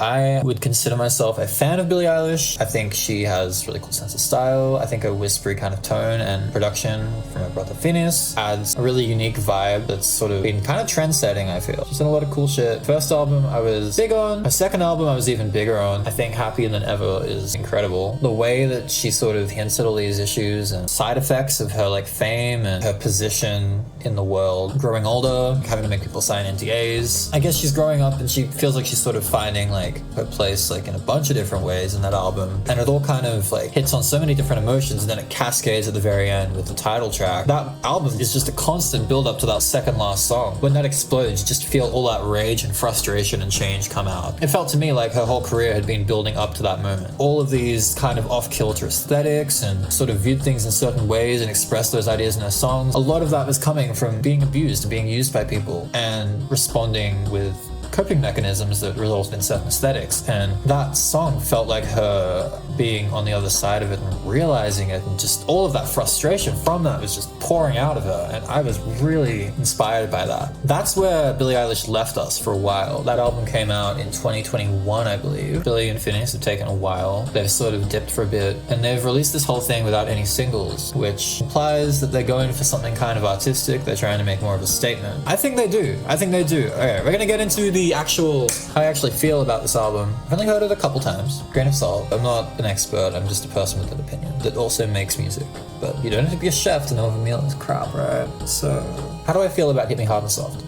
I would consider myself a fan of Billie Eilish. I think she has a really cool sense of style. I think her whispery kind of tone and production from her brother Phineas adds a really unique vibe that's sort of been kind of trend-setting, I feel. She's done a lot of cool shit. First album I was big on. Her second album I was even bigger on. I think Happier Than Ever is incredible. The way that she sort of hints at all these issues and side effects of her like fame and her position in the world, growing older, having to make people sign NDAs. I guess she's growing up and she feels like she's sort of finding like her place like in a bunch of different ways in that album, and it all kind of like hits on so many different emotions, and then it cascades at the very end with the title track. That album is just a constant build up to that second last song. When that explodes, you just feel all that rage and frustration and change come out. It felt to me like her whole career had been building up to that moment. All of these kind of off-kilter aesthetics and sort of viewed things in certain ways and expressed those ideas in her songs. A lot of that was coming from being abused and being used by people and responding with coping mechanisms that result in certain aesthetics, and that song felt like her being on the other side of it and realizing it, and just all of that frustration from that was just pouring out of her, and I was really inspired by that. That's where Billie Eilish left us for a while. That album came out in 2021, I believe. Billie and Phineas have taken a while. They've sort of dipped for a bit, and they've released this whole thing without any singles, which implies that they're going for something kind of artistic. They're trying to make more of a statement. I think they do. Okay, we're gonna get into the how I actually feel about this album. I've only heard it a couple times. Grain of salt. I'm not an expert. I'm just a person with an opinion that also makes music. But you don't have to be a chef to know if a meal is crap, right? So, how do I feel about Hit Me Hard and Soft?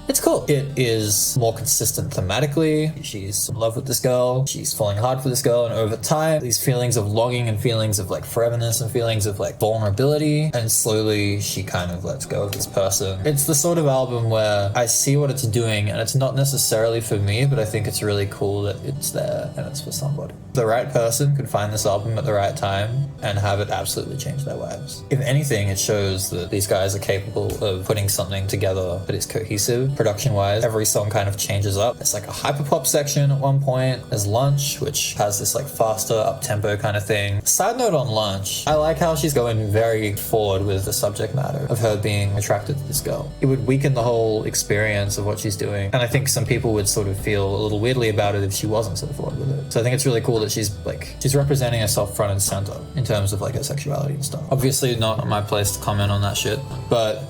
It's cool. It is more consistent thematically. She's in love with this girl. She's falling hard for this girl, and over time, these feelings of longing and feelings of like foreverness and feelings of like vulnerability, and slowly she kind of lets go of this person. It's the sort of album where I see what it's doing, and it's not necessarily for me, but I think it's really cool that it's there and it's for somebody. The right person could find this album at the right time and have it absolutely change their lives. If anything, it shows that these guys are capable of putting something together that is cohesive. Production-wise, every song kind of changes up. It's like a hyperpop section at one point. There's Lunch, which has this like faster, up-tempo kind of thing. Side note on Lunch, I like how she's going very forward with the subject matter of her being attracted to this girl. It would weaken the whole experience of what she's doing, and I think some people would sort of feel a little weirdly about it if she wasn't so forward with it. So I think it's really cool that she's representing herself front and center in terms of like her sexuality and stuff. Obviously not my place to comment on that shit, but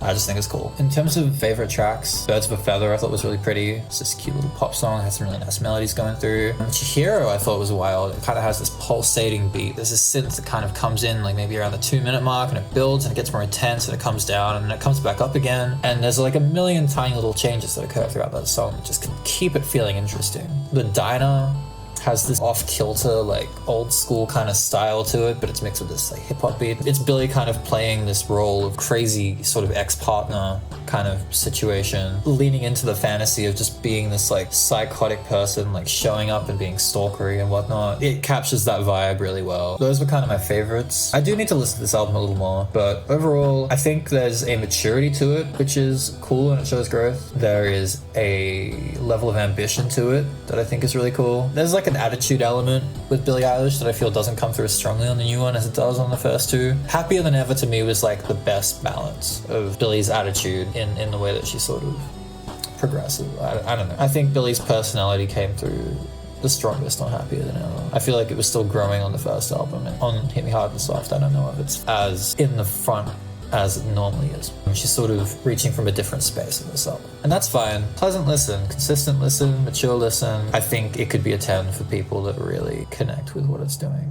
I just think it's cool. In terms of favorite tracks, Birds of a Feather I thought was really pretty. It's this cute little pop song, it has some really nice melodies going through. Chihiro I thought was wild. It kind of has this pulsating beat. There's this synth that kind of comes in like maybe around the 2-minute mark, and it builds and it gets more intense, and it comes down and then it comes back up again. And there's like a million tiny little changes that occur throughout that song that just can keep it feeling interesting. The Diner has this off-kilter, like old-school kind of style to it, but it's mixed with this like hip-hop beat. It's Billie kind of playing this role of crazy sort of ex-partner kind of situation, leaning into the fantasy of just being this like psychotic person, like showing up and being stalkery and whatnot. It captures that vibe really well. Those were kind of my favorites. I do need to listen to this album a little more, but overall, I think there's a maturity to it, which is cool and it shows growth. There is a level of ambition to it that I think is really cool. There's like an attitude element with Billie Eilish that I feel doesn't come through as strongly on the new one as it does on the first two. Happier Than Ever to me was like the best balance of Billie's attitude in the way that she's sort of progressive. I don't know. I think Billie's personality came through the strongest on Happier Than Ever. I feel like it was still growing on the first album, and on Hit Me Hard and Soft I don't know if it's as in the front as it normally is. She's sort of reaching from a different space of herself. And that's fine. Pleasant listen, consistent listen, mature listen. I think it could be a 10 for people that really connect with what it's doing.